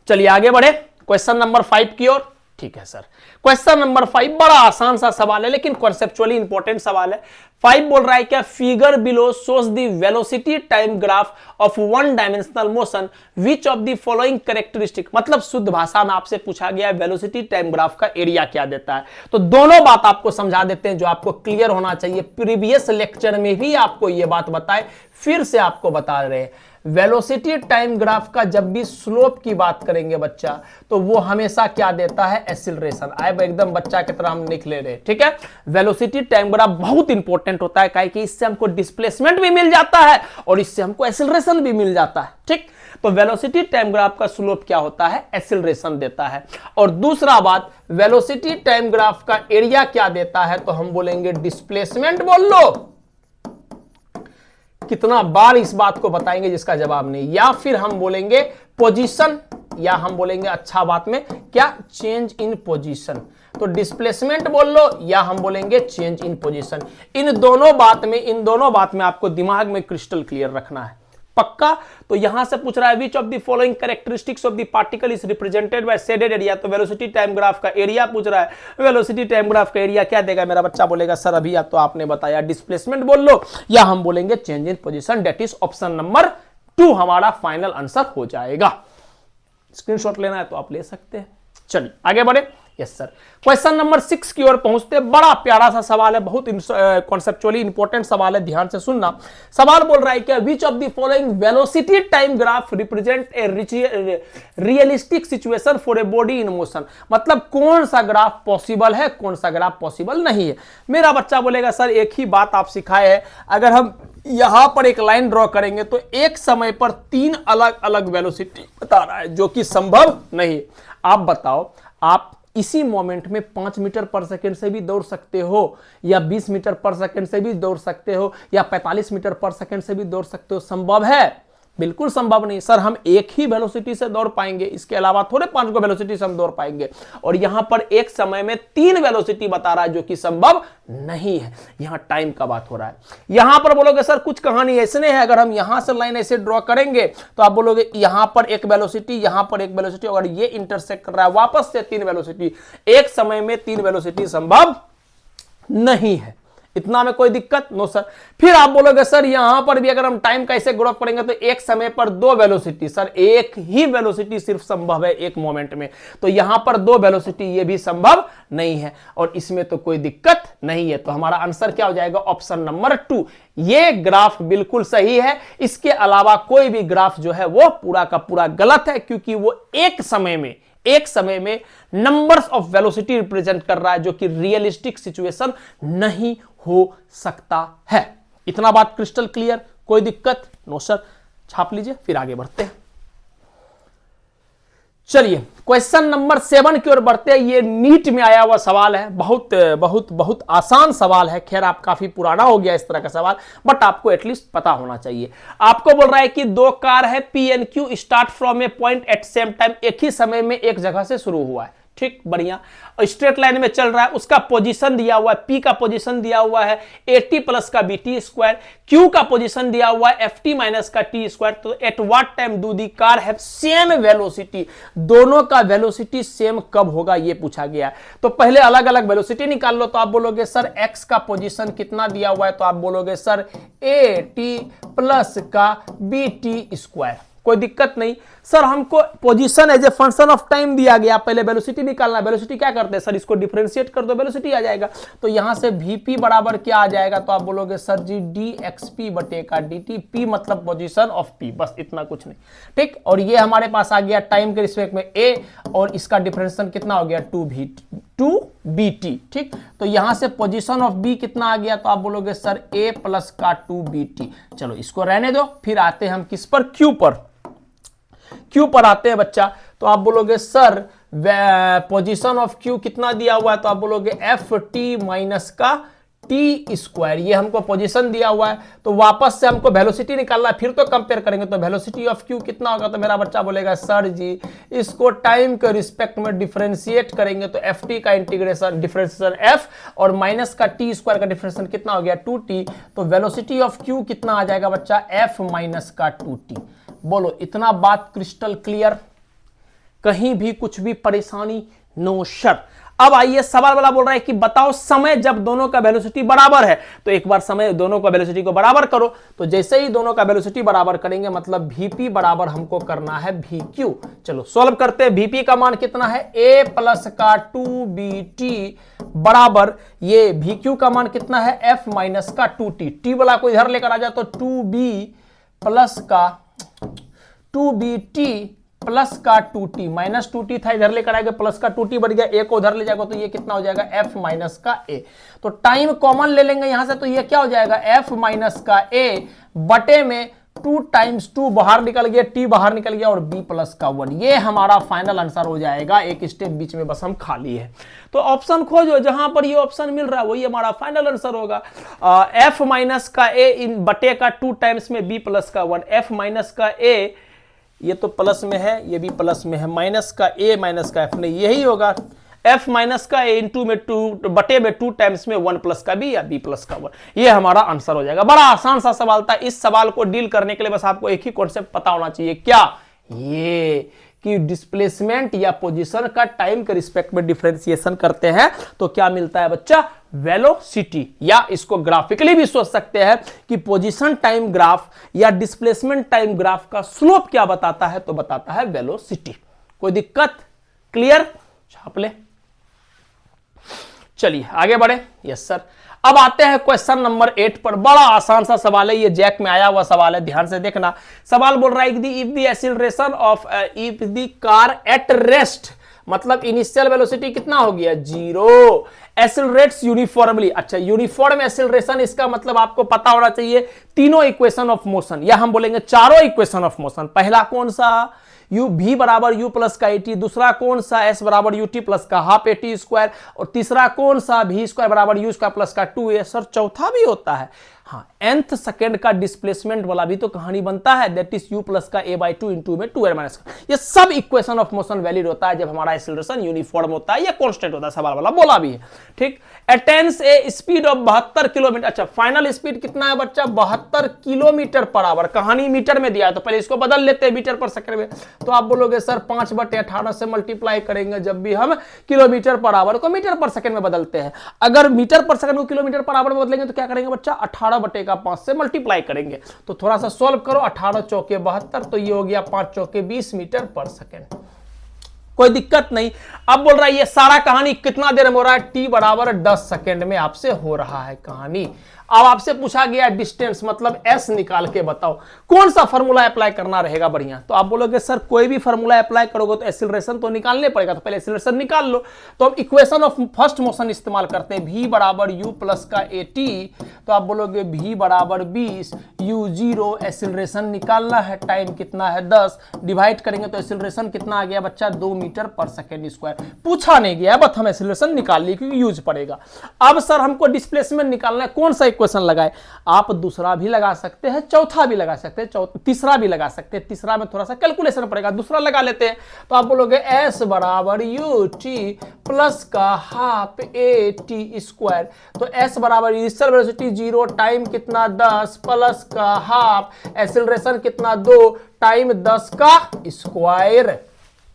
चलिए आगे बढ़े क्वेश्चन नंबर 5 की ओर। ठीक है सर, क्वेश्चन नंबर 5 बड़ा आसान सा सवाल है लेकिन कॉन्सेप्चुअली इंपॉर्टेंट सवाल है। 5 बोल रहा है क्या, figure below shows the velocity time graph of one dimensional motion which of the following characteristic, मतलब शुद्ध भाषा में आपसे पूछा गया वेलोसिटी टाइम ग्राफ का एरिया क्या देता है। तो दोनों बात आपको समझा देते हैं जो आपको क्लियर होना चाहिए, प्रीवियस लेक्चर में भी आपको यह बात बताए, फिर से आपको बता रहे हैं। वेलोसिटी टाइम ग्राफ का जब भी स्लोप की बात करेंगे बच्चा, तो वो हमेशा क्या देता है, एक्सीलरेशन। आए एकदम बच्चा की तरह हम लिख ले रहे, ठीक है। वेलोसिटी टाइम ग्राफ बहुत इंपॉर्टेंट होता है, काहे कि इससे हमको डिस्प्लेसमेंट भी मिल जाता है और इससे हमको एक्सीलरेशन भी मिल जाता है, ठीक। तो वेलोसिटी टाइम ग्राफ का स्लोप क्या होता है, एक्सीलरेशन देता है। और दूसरा बात, वेलोसिटी टाइम ग्राफ का एरिया क्या देता है, तो हम बोलेंगे डिस्प्लेसमेंट। बोल लो कितना बार इस बात को बताएंगे जिसका जवाब नहीं, या फिर हम बोलेंगे पोजीशन, या हम बोलेंगे अच्छा बात में क्या, चेंज इन पोजीशन। तो डिस्प्लेसमेंट बोल लो या हम बोलेंगे चेंज इन पोजीशन। इन दोनों बात में आपको दिमाग में क्रिस्टल क्लियर रखना है, पक्का। तो यहां से पूछ रहा है which of the following characteristics of the particle is represented by shaded area, तो वेलोसिटी टाइम ग्राफ का एरिया पूछ रहा है। वेलोसिटी टाइम ग्राफ का एरिया क्या देगा, मेरा बच्चा बोलेगा सर अभी तो आपने बताया डिस्प्लेसमेंट बोल लो, या हम बोलेंगे change in position, that is option number 2 हमारा फाइनल आंसर हो जाएगा। स्क्रीनशॉट लेना है तो आप ले सकते हैं। चलिए आगे बढ़े। Yes sir. क्वेश्चन नंबर 6 की ओर पहुंचते, बड़ा प्यारा सा सवाल है, बहुत कॉन्सेप्चुअली इंपॉर्टेंट सवाल है, ध्यान से सुनना। सवाल बोल रहा है कि which of the following velocity time graph represent a realistic situation for a body in motion. मतलब कौन सा ग्राफ पॉसिबल है, कौन सा ग्राफ पॉसिबल नहीं है। मेरा बच्चा बोलेगा सर एक ही बात आप सिखाए है, अगर हम यहां पर एक लाइन ड्रॉ करेंगे तो एक समय पर 3 अलग अलग वेलोसिटी बता रहा है, जो कि संभव नहीं है। आप बताओ, आप इसी मोमेंट में 5 मीटर पर सेकंड से भी दौड़ सकते हो, या 20 मीटर पर सेकंड से भी दौड़ सकते हो, या 45 मीटर पर सेकंड से भी दौड़ सकते हो। संभव है? बिल्कुल संभव नहीं सर। हम एक ही वेलोसिटी से दौड़ पाएंगे, इसके अलावा थोड़े 5 वेलोसिटी से हम दौड़ पाएंगे। और यहां पर एक समय में 3 वेलोसिटी बता रहा है, जो कि संभव नहीं है। यहां टाइम का बात हो रहा है। यहां पर बोलोगे सर कुछ कहानी ऐसे नहीं है, अगर हम यहां से लाइन ऐसे ड्रॉ करेंगे तो आप बोलोगे यहां पर एक वेलोसिटी, यहां पर एक वेलोसिटी, अगर ये इंटरसेक्ट कर रहा है वापस से 3 वेलोसिटी। एक समय में 3 वेलोसिटी संभव नहीं है। इतना में कोई दिक्कत? No sir. फिर आप बोलोगे सर यहां पर भी अगर हम टाइम कैसे ग्राफ करेंगे तो एक समय पर 2 वेलोसिटी। सर एक ही वेलोसिटी सिर्फ संभव है एक मोमेंट में, तो यहां पर 2 वेलोसिटी ये भी संभव नहीं है, और इसमें तो कोई दिक्कत नहीं है। तो हमारा आंसर क्या हो जाएगा? Option number 2। ये ग्राफ बिल्कुल सही है। इसके अलावा कोई भी ग्राफ जो है वो पूरा का पूरा गलत है, क्योंकि वो एक समय में नंबर्स ऑफ वेलोसिटी रिप्रेजेंट कर रहा है, जो कि रियलिस्टिक सिचुएशन नहीं हो सकता है। इतना बात क्रिस्टल क्लियर? कोई दिक्कत? No sir. छाप लीजिए, फिर आगे बढ़ते हैं। चलिए क्वेश्चन नंबर 7 की ओर बढ़ते हैं। ये नीट में आया हुआ सवाल है, बहुत बहुत बहुत आसान सवाल है। खैर आप काफी पुराना हो गया इस तरह का सवाल, बट आपको एटलीस्ट पता होना चाहिए। आपको बोल रहा है कि 2 कार है P and Q, start from a point at same time, एक ही समय में एक जगह से शुरू हुआ है। ठीक, बढ़िया। स्ट्रेट लाइन में चल रहा है, उसका पोजीशन दिया हुआ है, पी का पोजीशन दिया हुआ है AT प्लस का BT स्क्वायर, क्यू का पोजीशन दिया हुआ है FT माइनस का T स्क्वायर। तो at what time do the car have same velocity? दोनों का वेलोसिटी सेम कब होगा ये पूछा गया है। तो पहले अलग अलग वेलोसिटी निकाल लो। तो आप बोलोगे सर x का पोजीशन कितना दिया हुआ है, तो आप बोलोगे सर AT प्लस का BT स्क्वायर। कोई दिक्कत नहीं सर। हमको position as a function of time दिया गया, पहले वेलोसिटी निकालना। वेलोसिटी क्या करते हैं सर? इसको डिफरेंशिएट कर दो, वेलोसिटी आ जाएगा। तो यहां से Vp बराबर क्या आ जाएगा? तो आप बोलोगे सर जी dxp बटे का dt, p मतलब पोजीशन ऑफ p, बस इतना कुछ नहीं। ठीक, और ये हमारे पास आ गया टाइम के रिस्पेक्ट में a, और इसका डिफरेंशिएशन कितना हो गया? 2bt। ठीक, तो यहां से पोजीशन ऑफ b कितना आ गया? तो आप बोलोगे सर a प्लस का 2bt। चलो इसको रहने दो, फिर आते हैं हम किस पर? क्यू पर आते हैं बच्चा। तो आप बोलोगे सर पोजीशन ऑफ क्यू कितना दिया हुआ है? तो आप बोलोगे FT माइनस का T स्क्वायर। ये हमको पोजीशन दिया हुआ है, तो वापस से हमको वेलोसिटी निकालना है, फिर तो कंपेयर करेंगे। तो वेलोसिटी ऑफ क्यू कितना होगा? तो मेरा बच्चा बोलेगा सर जी इसको टाइम के रिस्पेक्ट में डिफरेंशिएट करेंगे, तो FT का इंटीग्रेशन डिफरेंशिएशन F, और माइनस का T स्क्वायर का डिफरेंशिएशन कितना हो गया? 2T। तो वेलोसिटी ऑफ क्यू कितना आ जाएगा बच्चा? F माइनस का 2T। बोलो इतना बात क्रिस्टल क्लियर? कहीं भी कुछ भी परेशानी? No sir. अब आइए सवाल वाला बोल रहा है कि बताओ समय जब दोनों का वेलोसिटी बराबर है। तो एक बार समय दोनों का वेलोसिटी को बराबर करो। तो जैसे ही दोनों का वेलोसिटी बराबर करेंगे, मतलब Vp बराबर हमको करना है Vq। चलो सॉल्व करते हैं। Vp का मान कितना है? a प्लस का 2bt बराबर ये Vq का मान कितना है? f माइनस का 2t। t वाला को इधर लेकर आ जाए तो 2b प्लस का 2bt प्लस का 2t, माइनस 2t था, इधर लेकर आएगा प्लस का 2t बढ़ गया, a को उधर ले जाएगा तो ये कितना हो जाएगा? f माइनस का a। तो टाइम कॉमन ले लेंगे यहां से, तो ये क्या हो जाएगा? f माइनस का a बटे में 2 टाइम्स 2 बाहर निकल गया, t बाहर निकल गया, और b प्लस का 1। ये हमारा फाइनल आंसर हो जाएगा। एक स्टेप बीच में बस हम खाली है, तो ऑप्शन खोजो जहां पर ये ऑप्शन मिल रहा है वही हमारा फाइनल आंसर होगा। f माइनस का a इन बटे का 2 टाइम्स में b प्लस का 1। f माइनस का a ये तो प्लस में है, ये भी प्लस में है, माइनस का a माइनस का f नहीं, यही होगा। f माइनस का a इंटू में 2 बटे में 2 टाइम्स में 1 प्लस का b या b प्लस का 1। ये हमारा आंसर हो जाएगा। बड़ा आसान सा सवाल था। इस सवाल को डील करने के लिए बस आपको एक ही कॉन्सेप्ट पता होना चाहिए, क्या? ये कि डिस्प्लेसमेंट या पोजीशन का टाइम के रिस्पेक्ट में डिफरेंशिएशन करते हैं तो क्या मिलता है बच्चा? वेलोसिटी। या इसको ग्राफिकली भी सोच सकते हैं कि पोजीशन टाइम ग्राफ या डिस्प्लेसमेंट टाइम ग्राफ का स्लोप क्या बताता है? तो बताता है वेलोसिटी। कोई दिक्कत? क्लियर? छाप ले। चलिए आगे बढ़े। यस सर, अब आते हैं क्वेश्चन नंबर 8 पर। बड़ा आसान सा सवाल है, ये जैक में आया हुआ सवाल है, ध्यान से देखना। सवाल बोल रहा है if the acceleration of if the car at rest, मतलब इनिशियल वेलोसिटी कितना हो गया 0, एक्सीलरेट्स यूनिफॉर्मली। अच्छा, यूनिफॉर्म एक्सीलरेशन, इसका मतलब आपको पता होना चाहिए तीनों इक्वेशन ऑफ मोशन, या हम बोलेंगे चारों इक्वेशन ऑफ मोशन। पहला कौन सा, यू भी बराबर यू प्लस का एटी, दूसरा कौन सा एस बराबर यू टी प्लस का हाफ एटी स्क्वायर, और तीसरा कौन सा भी स्क्वायर बराबर यू स्क्वायर प्लस का 2a। सर चौथा भी होता है, हाँ, nth सेकेंड का डिस्प्लेसमेंट वाला भी तो कहानी बनता है, दैट इज u प्लस का a/2 इंटू में 2a माइनस का। ये सब इक्वेशन ऑफ मोशन वैलिड होता है जब हमारा एक्सीलरेशन यूनिफॉर्म होता है या कांस्टेंट होता है, सवाल वाला बोला भी है। ठीक, attains A speed of 72 kilometre. अच्छा, फाइनल स्पीड कितना है बच्चा 72 किलोमीटर पर आवर। कहानी मीटर में दिया है तो पहले इसको बदल लेते हैं मीटर पर सेकंड में। तो आप बोलोगे सर 5/18 से मल्टीप्लाई करेंगे जब भी हम किलोमीटर पर आवर को मीटर पर सेकंड में बदलते हैं। अगर मीटर पर सेकंड को किलोमीटर पर आवर में बदलेंगे तो क्या करेंगे बच्चा 18/5 से मल्टीप्लाई करेंगे। तो थोड़ा सा सॉल्व करो, 18 चौके 72, तो ये हो गया 5 चौके 20 मीटर पर सेकंड। कोई दिक्कत नहीं। अब बोल रहा है ये सारा कहानी कितना देर में हो रहा है, t बराबर 10 सेकंड में आपसे हो रहा है कहानी। अब आपसे पूछा गया डिस्टेंस मतलब s निकाल के बताओ, कौन सा फॉर्मूला अप्लाई करना रहेगा बढ़िया। तो आप बोलोगे सर कोई भी फॉर्मूला अप्लाई करोगे तो एक्सीलरेशन तो निकालने पड़ेगा, तो पहले एक्सीलरेशन निकाल लो। तो अब इक्वेशन ऑफ फर्स्ट मोशन इस्तेमाल करते हैं, v बराबर u प्लस का at। तो आप बोलोगे v बराबर 20, u 0, एक्सीलरेशन निकालना है, टाइम कितना है 10, डिवाइड करेंगे तो एक्सीलरेशन कितना आ गया बच्चा 2 मीटर पर सेकेंड स्क्वायर। पूछा नहीं गया, बस हम एक्सीलरेशन निकाल लिए क्योंकि यूज पड़ेगा। अब सर हमको डिस्प्लेसमेंट निकालना है, कौन सा क्वेश्चन लगाए, आप दूसरा भी लगा सकते हैं, चौथा भी लगा सकते हैं, तीसरा भी लगा सकते हैं। तीसरा में थोड़ा सा कैलकुलेशन पड़ेगा, दूसरा लगा लेते हैं। तो आप बोलोगे s बराबर यू टी प्लस का हाफ ए टी स्क्वायर। तो s बराबर इनिशियल वेलोसिटी 0, टाइम कितना 10 प्लस का हाफ, एक्सीलरेशन कितना 2, टाइम 10 का स्क्वायर।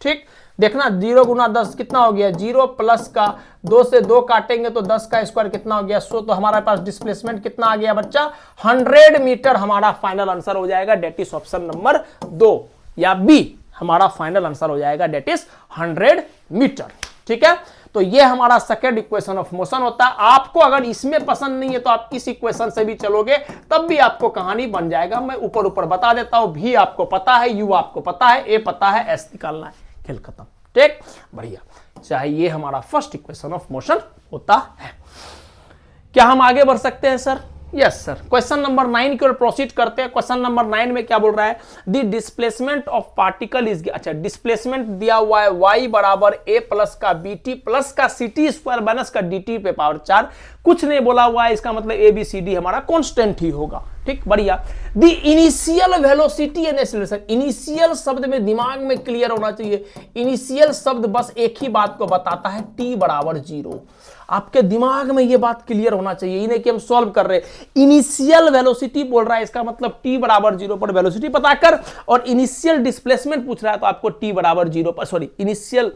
ठीक, देखना 0 गुना 10 कितना हो गया 0 प्लस का 2 से 2 काटेंगे तो 10 का स्क्वायर कितना हो गया 100। तो हमारे पास डिस्प्लेसमेंट कितना आ गया बच्चा 100 मीटर। हमारा फाइनल आंसर हो जाएगा, डेट इज ऑप्शन नंबर 2 या बी हमारा फाइनल आंसर हो जाएगा, डेट इज 100 मीटर। ठीक है, तो ये हमारा सेकंड इक्वेशन ऑफ मोशन होता है। आपको अगर इसमें पसंद नहीं है तो आप इस इक्वेशन से भी चलोगे तब भी आपको कहानी बन जाएगा। मैं ऊपर ऊपर बता देता हूं, भी आपको पता है, यू आपको पता है, ए पता है, एस निकालना है, खेल खत्म। ठीक, बढ़िया। चाहे ये हमारा फर्स्ट इक्वेशन ऑफ मोशन होता है। क्या हम आगे बढ़ सकते हैं sir? Yes sir. Question number 9 की ओर प्रोसीड करते हैं। क्वेश्चन नंबर 9 में क्या बोल रहा है, the displacement of particle is, अच्छा डिस्प्लेसमेंट दिया हुआ है y बराबर a प्लस का bt प्लस का ct स्क्वायर माइनस का dt पे पावर 4। कुछ नहीं बोला हुआ है, इसका मतलब a b c d हमारा कांस्टेंट ही होगा। ठीक, बढ़िया। The initial velocity and acceleration, initial शब्द में दिमाग में क्लियर होना चाहिए। इनिशियल शब्द बस एक ही बात को बताता है, t बराबर 0। आपके दिमाग में यह बात क्लियर होना चाहिए, ये नहीं कि हम सॉल्व कर रहे। इनिशियल वेलोसिटी बोल रहा है, इसका मतलब t बराबर 0 पर वेलोसिटी पता कर, और इनिशियल डिस्प्लेसमेंट पूछ रहा है तो आपको t बराबर 0 पर, सॉरी इनिशियल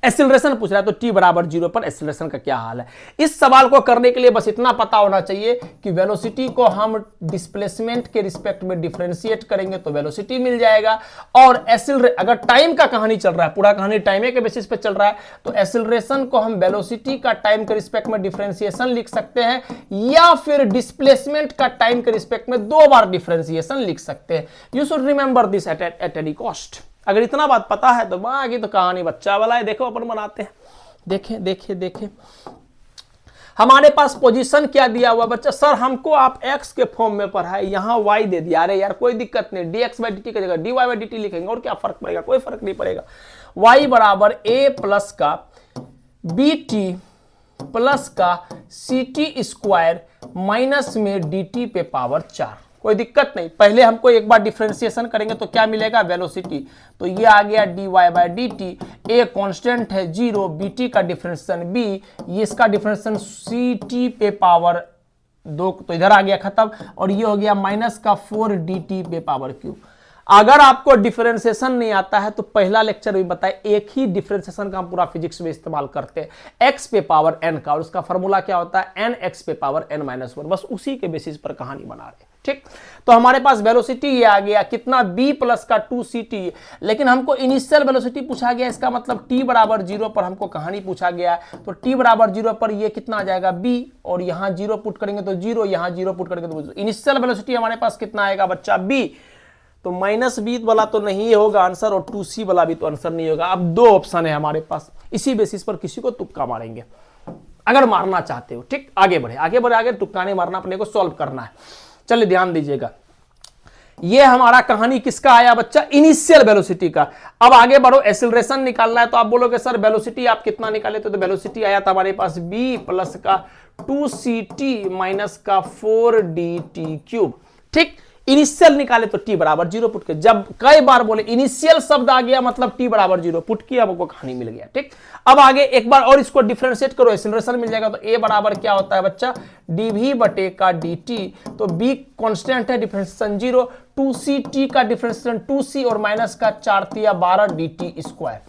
एक्सीलरेशन पूछ रहा है तो t बराबर 0 पर एक्सीलरेशन का क्या हाल है। इस सवाल को करने के लिए बस इतना पता होना चाहिए कि वेलोसिटी को हम डिस्प्लेसमेंट के रिस्पेक्ट में डिफरेंशिएट करेंगे तो वेलोसिटी मिल जाएगा, और अगर टाइम का कहानी चल रहा है, पूरा कहानी टाइम के बेसिस पे चल रहा है, तो एक्सीलरेशन को हम वेलोसिटी का टाइम के रिस्पेक्ट में डिफरेंशिएशन लिख सकते हैं, या फिर डिस्प्लेसमेंट का टाइम के रिस्पेक्ट में 2 बार डिफरेंशिएशन लिख सकते हैं। You should remember this at any cost. अगर इतना बात पता है तो बाकी तो कहानी बच्चा वाला है। देखो अपन बनाते हैं, देखें देखें देखें हमारे पास पोजीशन क्या दिया हुआ बच्चा। सर हमको आप x के फॉर्म में पढ़ाए, यहाँ y दे दिया। अरे यार कोई दिक्कत नहीं, dx बाई dt की जगह dy बाई dt लिखेंगे, और क्या फर्क पड़ेगा, कोई फर्क नहीं पड़ेगा। y बराबर a प्लस का bt प्लस का ct स्क्वायर माइनस में dt पे पावर 4। कोई दिक्कत नहीं, पहले हमको एक बार डिफरेंशिएशन करेंगे तो क्या मिलेगा वेलोसिटी। तो ये आ गया dy by dt, a constant है 0, bt का डिफरेंशिएशन b, ये इसका डिफरेंशिएशन ct पे पावर 2, तो इधर आ गया खत्म, और ये हो गया माइनस का 4 dt पे पावर क्यूब। अगर आपको डिफरेंशिएशन नहीं आता है तो पहला लेक्चर भी बताए, एक ही डिफरेंशिएशन का हम पूरा फिजिक्स में इस्तेमाल करते हैं, x पे पावर n का, और उसका फॉर्मूला क्या होता है, n x पे पावर n माइनस 1। बस उसी के बेसिस पर कहानी बना रहे हैं। ठीक, तो हमारे पास वेलोसिटी ये आ गया कितना, b प्लस का 2ct, लेकिन हमको इनिशियल वेलोसिटी पूछा गया, इसका मतलब t बराबर 0 पर हमको कहानी पूछा गया, तो t बराबर 0 पर ये कितना आ जाएगा b, और यहाँ 0 पुट करेंगे तो 0, यहाँ 0 पुट करेंगे तो इनिशियल वेलोसिटी हमारे पास कितना आएगा बच्चा, b, तो -b वाला तो नहीं होगा आंसर, और 2c वाला भी तो आंसर नहीं होगा। अब दो ऑप्शन है हमारे पास, इसी बेसिस पर किसी को तुक्का मारेंगे अगर मारना चाहते हो। ठीक, आगे बढ़े, आगे तुक्का नहीं मारना, अपने को सॉल्व करना है। चलिए ध्यान दीजिएगा, ये हमारा कहानी किसका आया बच्चा, इनिशियल वेलोसिटी का। अब आगे बढ़ो, एक्सेलरेशन निकालना है, तो आप बोलोगे सर वेलोसिटी आप कितना निकाले, तो वेलोसिटी आया था हमारे पास b प्लस का 2ct माइनस का 4dt क्यूब। ठीक, इनिशियल निकाले तो t बराबर 0 पुट के, जब कई बार बोले इनिशियल शब्द आ गया मतलब t बराबर 0 पुट किया, हमको कहानी मिल गया। ठीक, अब आगे एक बार और इसको डिफरेंशिएट करो, एक्सेलरेशन मिल जाएगा, तो a बराबर क्या होता है बच्चा, dv बटे का dt, तो b कांस्टेंट है, डिफरेंशिएशन 0, 2ct का डिफरेंशिएशन 2c और माइनस का 4 तिया 12 dt स्क्वायर।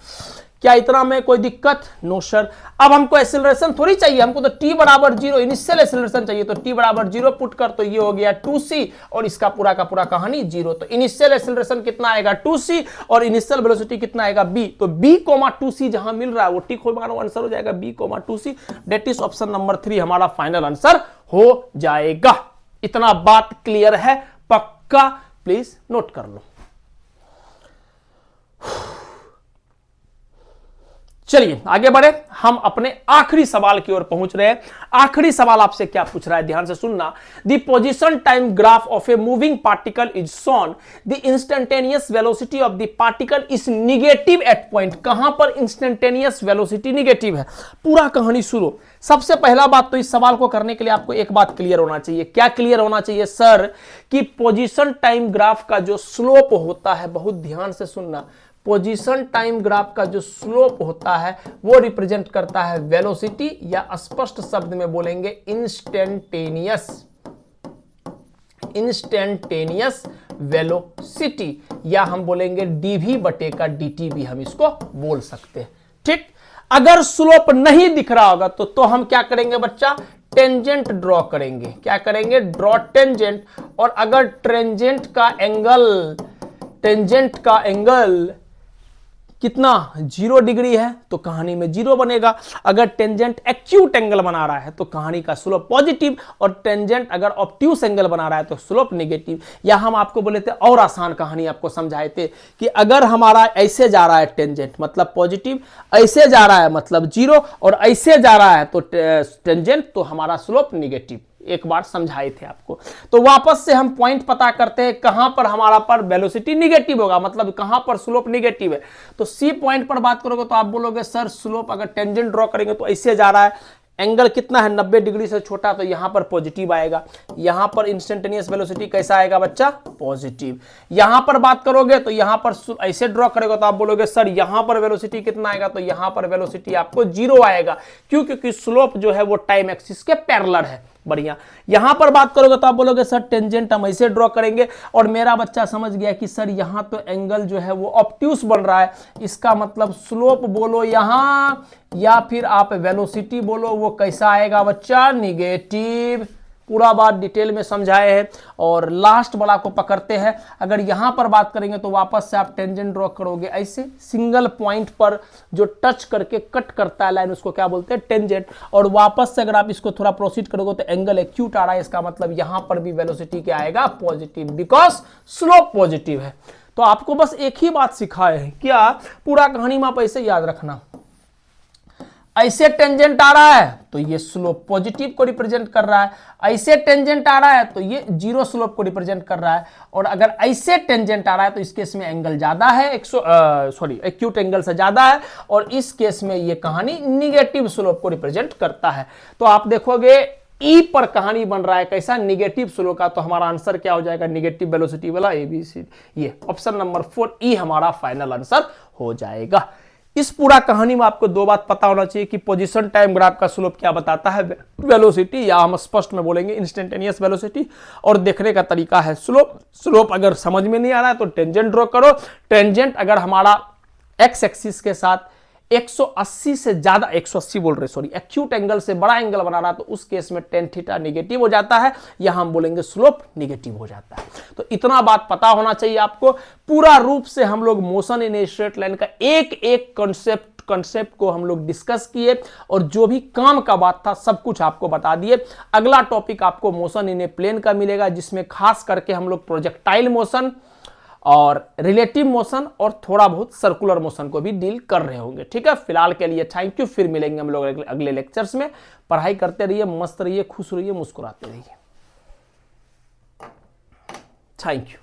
क्या इतना में कोई दिक्कत, नो सर। अब हमको एक्सेलरेशन थोड़ी चाहिए, हमको तो t बराबर 0 इनिशियल एक्सेलरेशन चाहिए, तो t बराबर 0 पुट कर, तो ये हो गया 2c और इसका पूरा का पूरा कहानी 0। तो इनिशियल एक्सेलरेशन कितना आएगा 2c और इनिशियल वेलोसिटी कितना आएगा b, तो b, 2c जहां मिल रहा है वो टिक हो मानो आंसर हो जाएगा b, 2c, that is option number 3 हमारा फाइनल आंसर हो जाएगा। इतना बात क्लियर है, पक्का, प्लीज नोट कर लो। चलिए आगे बढ़े, हम अपने आखिरी सवाल की ओर पहुंच रहे हैं। आखिरी सवाल आपसे क्या पूछ रहा है, ध्यान से सुनना। The position time graph of a moving particle is shown, the instantaneous velocity of the particle is negative at point. कहां पर इंस्टेंटेनियस वेलोसिटी निगेटिव है, पूरा कहानी सुनो। सबसे पहला बात तो इस सवाल को करने के लिए आपको एक बात क्लियर होना चाहिए। क्या क्लियर होना चाहिए सर, कि पोजीशन टाइम ग्राफ का जो स्लोप होता है, बहुत ध्यान से सुनना, पोजीशन टाइम ग्राफ का जो स्लोप होता है वो रिप्रेजेंट करता है वेलोसिटी, या स्पष्ट शब्द में बोलेंगे इंस्टेंटेनियस वेलोसिटी, या हम बोलेंगे dv बटे का dt भी हम इसको बोल सकते हैं। ठीक, अगर स्लोप नहीं दिख रहा होगा तो हम क्या करेंगे बच्चा, टेंजेंट ड्रॉ करेंगे। क्या करेंगे, ड्रॉ टेंजेंट, और अगर टेंजेंट का एंगल कितना 0 डिग्री है तो कहानी में 0 बनेगा। अगर टेंजेंट एक्यूट एंगल बना रहा है तो कहानी का स्लोप पॉजिटिव, और टेंजेंट अगर ऑब्ट्यूस एंगल बना रहा है तो स्लोप नेगेटिव। या हम आपको बोले थे, और आसान कहानी आपको समझाए थे कि अगर हमारा ऐसे जा रहा है टेंजेंट मतलब पॉजिटिव, ऐसे जा रहा है मतलब 0, और ऐसे जा रहा है तो टेंजेंट तो हमारा स्लोप नेगेटिव। एक बार समझाए थे आपको। तो वापस से हम पॉइंट पता करते हैं कहां पर हमारा पर वेलोसिटी निगेटिव होगा, मतलब कहां पर स्लोप निगेटिव है। तो सी पॉइंट पर बात करोगे तो आप बोलोगे सर स्लोप अगर टेंजेंट ड्रॉ करेंगे तो ऐसे जा रहा है, एंगल कितना है 90 डिग्री से छोटा, तो यहां पर पॉजिटिव आएगा। यहां पर इंस्टेंटेनियस वेलोसिटी कैसा आएगा बच्चा, पॉजिटिव। यहां पर बात करोगे तो यहां पर ऐसे ड्रॉ करेगा तो आप बोलोगे सर यहां पर वेलोसिटी कितना आएगा, तो यहां पर वेलोसिटी आपको 0 आएगा। क्यों, क्योंकि स्लोप जो है वो टाइम एक्सिस के पैरेलल है। बढ़िया। यहां पर बात करोगे तो आप बोलोगे सर टेंजेंट हम ऐसे ड्रॉ करेंगे, और मेरा बच्चा समझ गया कि सर यहां तो एंगल जो है वो ऑब्ट्यूस बन रहा है, इसका मतलब स्लोप बोलो यहां, या फिर आप वेलोसिटी बोलो, वो कैसा आएगा बच्चा, निगेटिव। पूरा बात डिटेल में समझाए हैं। और लास्ट वाला को पकड़ते हैं। अगर यहां पर बात करेंगे तो वापस से आप टेंजेंट ड्रॉ करोगे ऐसे, सिंगल पॉइंट पर जो टच करके कट करता है लाइन, उसको क्या बोलते हैं, टेंजेंट। और वापस से अगर आप इसको थोड़ा प्रोसीड करोगे तो एंगल एक्यूट आ रहा है, इसका मतलब यहां पर भी वेलोसिटी क्या आएगा, पॉजिटिव, बिकॉज स्लोप पॉजिटिव है। तो आपको बस एक ही बात सिखाए है, क्या, पूरा कहानी में आप ऐसे याद रखना, ऐसे टेंजेंट आ रहा है तो ये स्लोप पॉजिटिव को रिप्रेजेंट कर रहा है, ऐसे टेंजेंट आ रहा है तो ये 0 स्लोप को रिप्रेजेंट कर रहा है, और अगर ऐसे टेंजेंट आ रहा है तो इस केस में एंगल ज्यादा है, एक्यूट एंगल से ज्यादा है, और इस केस में ये कहानी निगेटिव स्लोप को रिप्रेजेंट करता है। तो आप देखोगे ई पर कहानी बन रहा है कैसा, निगेटिव स्लोप का, तो हमारा आंसर क्या हो जाएगा, निगेटिव वेलोसिटी वाला ABC। ये ऑप्शन नंबर 4 ई हमारा फाइनल आंसर हो जाएगा। इस पूरा कहानी में आपको दो बात पता होना चाहिए कि पोजीशन टाइम ग्राफ का स्लोप क्या बताता है, वेलोसिटी, या हम स्पष्ट में बोलेंगे इंस्टेंटेनियस वेलोसिटी, और देखने का तरीका है स्लोप। स्लोप अगर समझ में नहीं आ रहा है तो टेंजेंट ड्रॉ करो। टेंजेंट अगर हमारा एक्स एक्सिस के साथ 180 से ज्यादा, 180 बोल रहे सॉरी, एक्यूट एंगल से बड़ा एंगल बना रहा, तो उस केस में टेन थीटा निगेटिव हो जाता है, या हम बोलेंगे स्लोप निगेटिव हो जाता है। तो इतना बात पता होना चाहिए आपको। पूरा रूप से हम लोग motion in a straight line का एक एक कंसेप्ट को हम लोग डिस्कस किए, और जो भी काम का बात था सब कुछ आपको बता दिए। अगला टॉपिक आपको मोशन इन ए प्लेन का मिलेगा, जिसमें खास करके हम लोग प्रोजेक्टाइल मोशन और रिलेटिव मोशन और थोड़ा बहुत सर्कुलर मोशन को भी डील कर रहे होंगे। ठीक है, फिलहाल के लिए थैंक यू। फिर मिलेंगे हम लोग अगले लेक्चर्स में। पढ़ाई करते रहिए, मस्त रहिए, खुश रहिए, मुस्कुराते रहिए। Thank you.